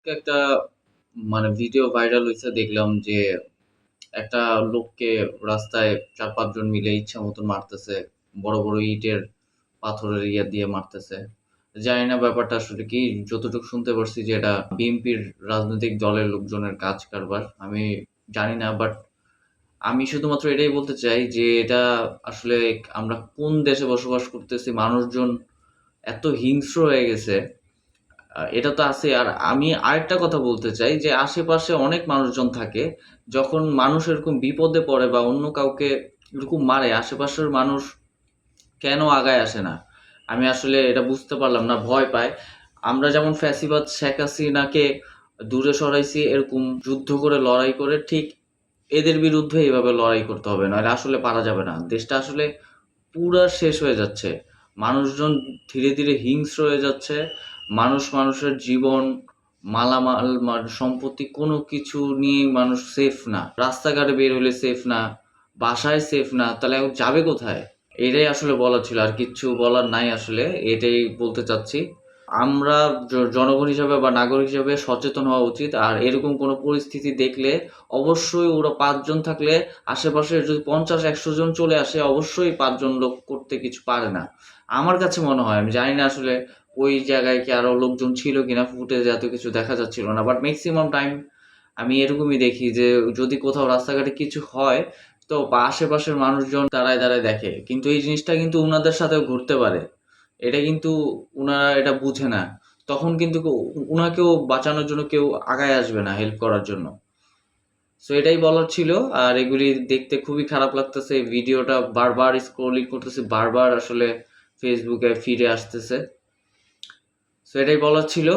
একটা video viral হইছে দেখলাম যে একটা লোককে রাস্তায় ৪-৫ জন মিলে ইচ্ছা মতন মারতেছে। বড়, বড় ইটের, পাথরের দিয়ে মারতেছে। জানি না ব্যাপারটা আসলে কি? যতটুকু শুনতে পারছি যে এটা বিএনপির রাজনৈতিক দলের লোকজনের কাজ কারবার। আমি জানি না, বাট আমি শুধুমাত্র এটাই বলতে চাই যে এটা আসলে আমরা কোন দেশে বসবাস করতেছি? মানুষজন এত হিংস্র হয়ে গেছে। এটা তো আছেই। আর আমি আরেকটা কথা বলতে চাই যে আশেপাশে অনেক মানুষজন থাকে। যখন মানুষ এরকম বিপদে পড়ে বা অন্য কাউকে এরকম মারে, আশেপাশের মানুষ কেন আগায় আসে না? আমি আসলে এটা বুঝতে পারলাম না, ভয় পায়। আমরা যেমন ফ্যাসিবাদ শেখ হাসিনাকে দূরে সরাইছি, এরকম যুদ্ধ করে লড়াই করে ঠিক এদের বিরুদ্ধে এভাবে লড়াই করতে হবে। নইলে আসলে পারা যাবে না। দেশটা আসলে পুরা শেষ হয়ে যাচ্ছে। মানুষজন ধীরে, ধীরে হিংস্র হয়ে যাচ্ছে। মানুষের জীবন, মালামাল, সম্পত্তি কোনো কিছু নিয়েই মানুষ সেফ না। রাস্তাঘাটে বের হলে সেফ না, বাসায় সেফ না। তাহলে এখন যাবে কোথায়? এটাই আসলে বলার ছিল। আর কিচ্ছু বলার নাই আসলে। এটাই বলতে চাচ্ছি। আমরা জনগণ হিসাবে বা নাগরিক হিসাবে সচেতন হওয়া উচিত। আর এরকম কোনো পরিস্থিতি দেখলে অবশ্যই ওরা ৫ জন থাকলে আশেপাশে যদি ৫০-১০০ জন চলে আসে, অবশ্যই ৫ জন লোক করতে কিছু পারে না। আমার কাছে মনে হয়, আমি জানি না আসলে ওই জায়গায় কি আরো লোকজন ছিল কিনা, ফুটেজে এত কিছু দেখা যাচ্ছিল না। বাট মেক্সিমাম টাইম আমি এরকমই দেখি যে যদি কোথাও রাস্তাঘাটে কিছু হয় তো আশেপাশের মানুষজন দাঁড়ায়, দাঁড়ায় দেখে। কিন্তু এই জিনিসটা কিন্তু উনাদের সাথেও ঘটতে পারে। এটা কিন্তু উনারা এটা বুঝে না। তখন কিন্তু উনাকেও বাঁচানোর জন্য কেউ আগায় আসবে না হেল্প করার জন্য। সো এটাই বলার ছিল। আর এগুলি দেখতে খুবই খারাপ লাগতেছে। এই ভিডিওটা বারবার স্ক্রলিং করতেছি, বারবার আসলে ফেসবুকে ফিরে আসতেছে। সো এটাই বলার ছিল।